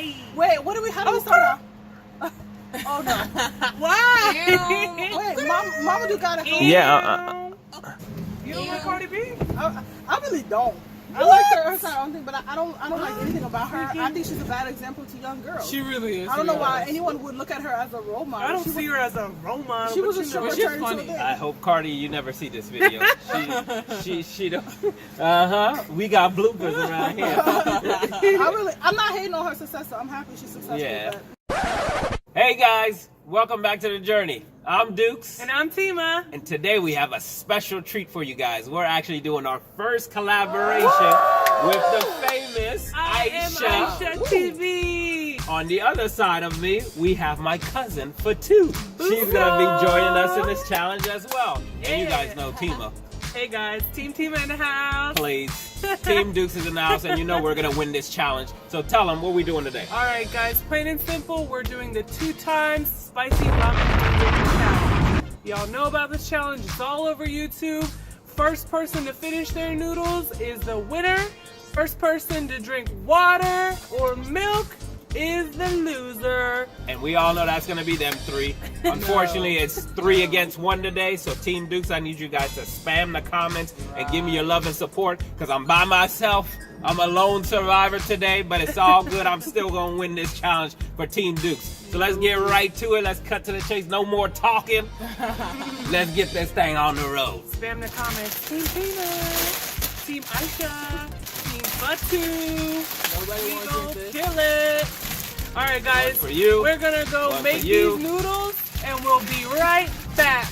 Hey. Wait, how do we start off? Oh no. Why? Wait, Mama Duke got it. Yeah. You don't like Cardi B? I really don't. I like her own thing, but I don't like anything about her. I think she's a bad example to young girls. She really is. I don't know why anyone would look at her as a role model. I don't see her as a role model. She was a sugar she's turn funny. to a I hope Cardi, you never see this video. She don't. We got bloopers around here. I'm not hating on her success, so I'm happy she's successful. Yeah. But... Hey guys, welcome back to the journey. I'm Dukes. And I'm Tima. And today we have a special treat for you guys. We're actually doing our first collaboration with the famous Aisha. Aisha TV. On the other side of me, we have my cousin Fatou. She's gonna be joining us in this challenge as well. And you guys know Tima. Hey guys, Team Tima in the house. Please. Team Dukes is in the house, and you know we're gonna win this challenge. So tell them what we doing today. All right, guys, plain and simple, we're doing the 2 times spicy ramen noodle challenge. Y'all know about this challenge. It's all over YouTube. First person to finish their noodles is the winner. First person to drink water or milk is the loser. And we all know that's gonna be them 3. Unfortunately, it's 3 against 1 today. So Team Dukes, I need you guys to spam the comments and give me your love and support, because I'm by myself. I'm a lone survivor today, but it's all good. I'm still gonna win this challenge for Team Dukes. So let's get right to it. Let's cut to the chase. No more talking. Let's get this thing on the road. Spam the comments. Team Tima, Team Aisha, Team Fatou. Nobody We wants gonna this. kill it. All right, guys. One for you. We're gonna go One make for you. these noodles, and we'll be right back.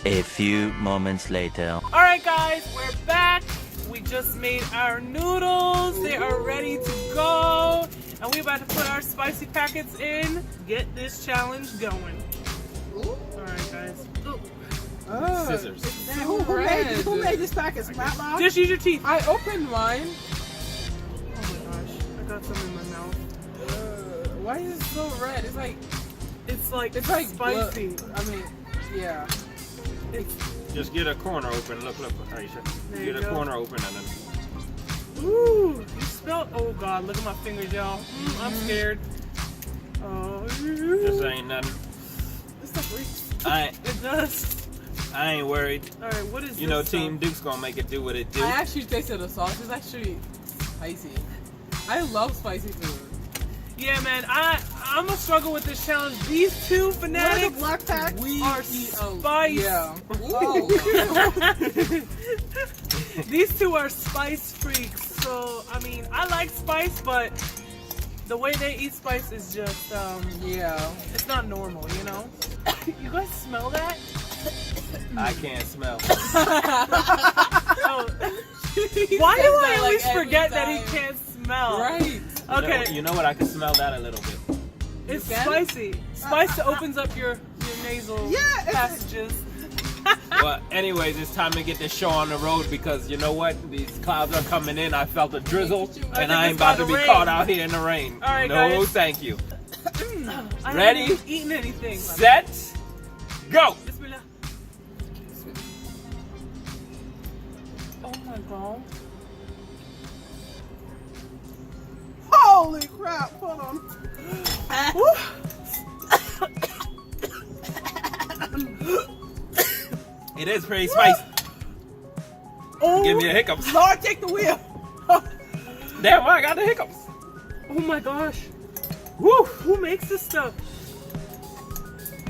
A few moments later. All right, guys, we're back. We just made our noodles. They are ready to go, and we're about to put our spicy packets in. Get this challenge going. All right, guys. Ooh. Scissors. Man, who made this package? Matlock? Just use your teeth. I opened mine. Oh my gosh, I got some in my mouth. Why is it so red? It's like Spicy. I mean, yeah. Just get a corner open. Look, Aisha. There Get you a go. corner open and then. Ooh, you smell. Oh God, look at my fingers, y'all. I'm scared. Oh, This ain't nothing. This stuff reeks. it does. I ain't worried. All right, what is You this know, stuff? Team Dukes gonna make it do what it do. I actually tasted the sauce. It's actually spicy. I love spicy food. Yeah, man, I'm gonna struggle with this challenge. These 2 What are the fanatics black pack? are spice. Yeah. Whoa. These 2 are spice freaks. So I mean, I like spice, but the way they eat spice is just Yeah. it's not normal, you know. You guys smell that? I can't smell. Oh. Why do I that, always like, every forget that he time. can't smell? Right. Okay, You know what? I can smell that a little bit. it's You can? spicy. Spice opens up your nasal passages. Well, anyways, it's time to get this show on the road, because you know what? These clouds are coming in. I felt a drizzle, I and think I ain't it's about by to the be rain. caught out here in the rain. All right, no, guys. thank you. I Ready? haven't eaten anything. Set, go. Bismillah. Oh my God. Holy crap! Hold on. It is pretty spicy. Oh, Give me the hiccups. Lord, take the wheel. Damn, I got the hiccups. Oh my gosh. Woo. Who makes this stuff?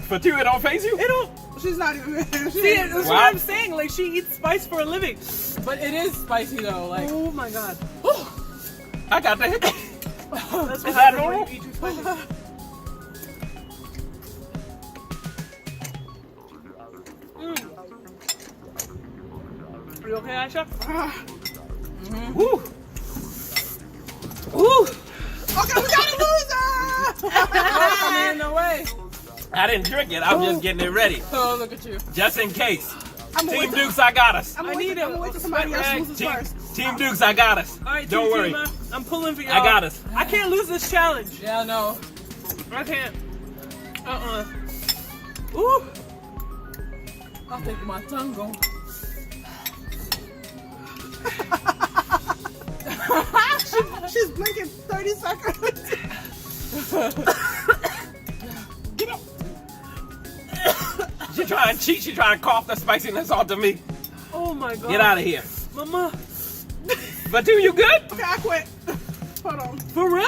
For 2, it don't phase you? It don't. She's not even. See, that's Wow. what I'm saying. Like, she eats spice for a living. But it is spicy though. Like, Oh my God. I got the hiccups. That's what Is that happens normal? when you eat too spicy. Are you okay, Aisha? Woo. Ooh. Okay, we got a loser. oh, man, no way. I didn't drink it. I'm just getting it ready. Oh, look at you. Just in case. I'm gonna Team wait till- Dukes, I got us. I'm I gonna need wait till somebody else sweat loses Team, first. Team Dukes, I got us. All right, Don't Team worry. Tima, I'm pulling for y'all. I got us. I can't lose this challenge. Yeah, no. I can't. Ooh. I'll take my tongue go. She's blinking 30 seconds. Get up. She trying to cheat. She trying to cough the spiciness onto me. Oh my god. Get out of here. Mama. Fatou, you good? Okay, I quit. Hold on. For real?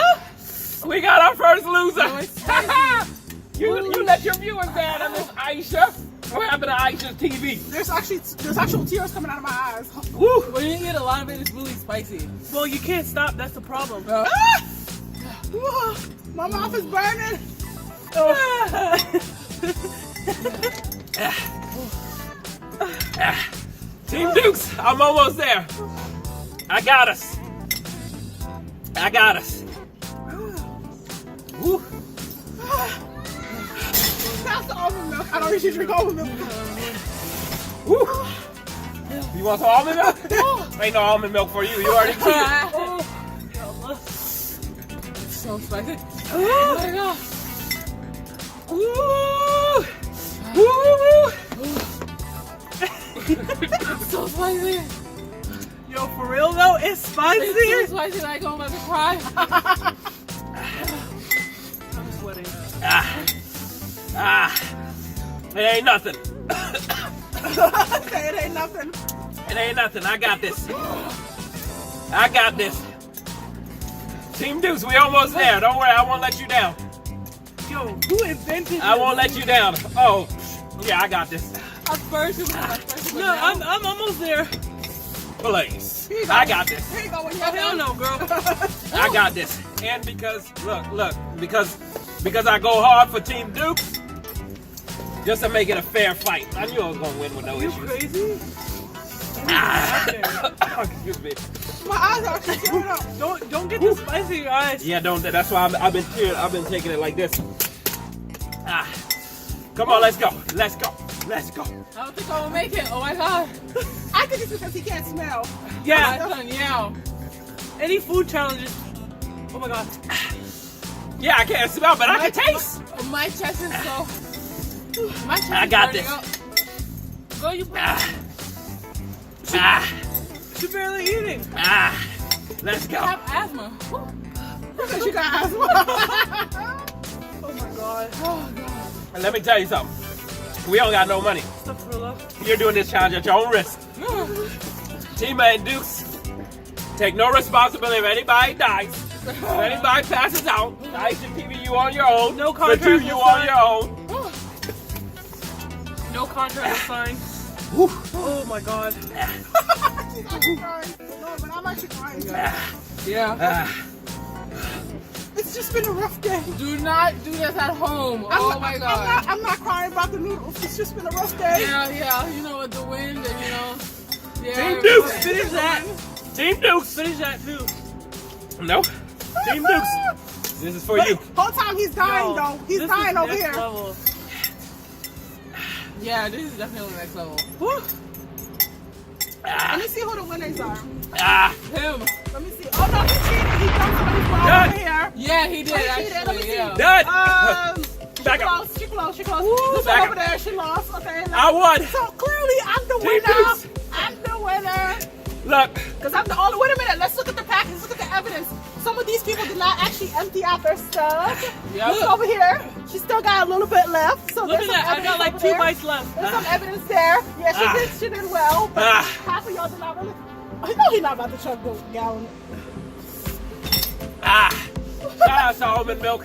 We got our first loser. Oh, it's spicy. you let your viewers down on this Aisha. What happened to Aisha's TV? There's actual tears coming out of my eyes. Woo. When you eat a lot of it, it's really spicy. Well, you can't stop. That's the problem. Ah! Whoa, my mouth is burning. Team Dukes, I'm almost there. I got us. I got us. Woo. That's the almond milk. I don't usually drink almond milk. Woo. You want some almond milk? Ain't no almond milk for you. You already cheated. So spicy. Oh my god. Woo. Woo. So spicy. Yo, for real though, it's spicy. It's so spicy like I'm about to cry. I'm sweating. It ain't nothing. Okay, it ain't nothing. It ain't nothing. I got this. I got this. Team Dukes, we almost there. Don't worry, I won't let you down. Yo, who invented I this? won't let you down. Oh, yeah, I got this. At first, it was like spicy, but No, now- I'm almost there. Please. I got this. Here you go. When you Oh, hell no, girl. I got this. And because, look, because I go hard for Team Dukes, just to make it a fair fight. I knew I was going to win with no You issues. crazy? Excuse me. My eyes are actually tearing up. Don't get the spicy in your eyes. Yeah, don't. That's why I've been taking it like this. Come on, let's go. Let's go. Let's go. I don't think I will make it. Oh my god. I think it's because he can't smell. Yeah. My son, yeah. Any food challenges? Oh my god. Yeah, I can't smell, but I can taste. My chest is so. My chest I is got burning this. up. Go, you. She's barely eating. Let's go. I have asthma. Because you got asthma. Oh my god. Oh god. And let me tell you something. We don't got no money. Astaghfirullah. You're doing this challenge at your own risk. Tima and Dukes take no responsibility if anybody dies. If anybody passes out, Aisha TV, you on your own. No For two, contract you was on signed. your own. No contract was signed. Oh my god. She's actually crying. No, but I'm actually crying. Yeah. It's just been a rough day. Do not do this at home. Oh my god. I'm not crying about the noodles. It's just been a rough day. Yeah. You know, with the wind and you know. Yeah. Team Dukes. Finish that. Team Dukes. Finish that too. No. Team Dukes. This is for you. Whole time he's dying Yo, though. He's this dying is over next here. level. Yeah, this is definitely next level. Let me see who the winners are. Him. Let me see. Oh no, he cheated. He dumped somebody's ball Done. over here. Yeah, he did Let me see. actually. Yeah. Done. She Back up. close. She close. This one back over up. there, she lost. Okay. I won. So clearly, I'm the Team winner. Dukes. I'm the winner. Look. Because I'm the only. Wait a minute. Let's look at the package. Let's look at the evidence. Some of these people did not actually empty out their stuff. Yeah. Look over here. She still got a little bit left. So Look there's at some that. I got evidence like over 2 there. bites left. There's some evidence there. Yeah, she did well. But half of y'all did not really. I know he's not about to chug the gallon. Shout out to almond milk.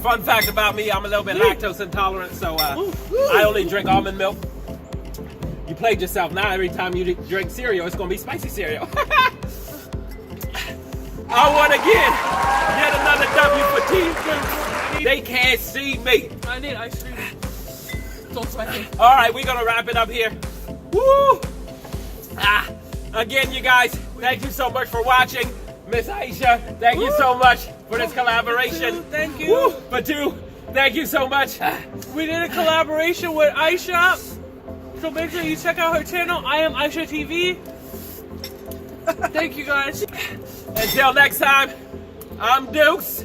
Fun fact about me, I'm a little bit lactose intolerant, so I only drink almond milk. You played yourself. Now every time you drink cereal, it's going to be spicy cereal. I won again. Yet another W for Team Dukes. They can't see me. I need ice cream. So spicy. All right, we're going to wrap it up here. Woo! Again, you guys, thank you so much for watching. Miss Aisha, thank you so much for this collaboration. Thank you. Woo! Fatou, thank you so much. We did a collaboration with Aisha. So make sure you check out her channel. I am Aisha TV. Thank you guys. Until next time, I'm Dukes.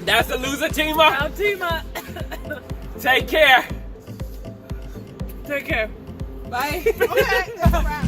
That's the loser, Tima. I'm Tima. Take care. Take care. Bye. Okay, that's a wrap.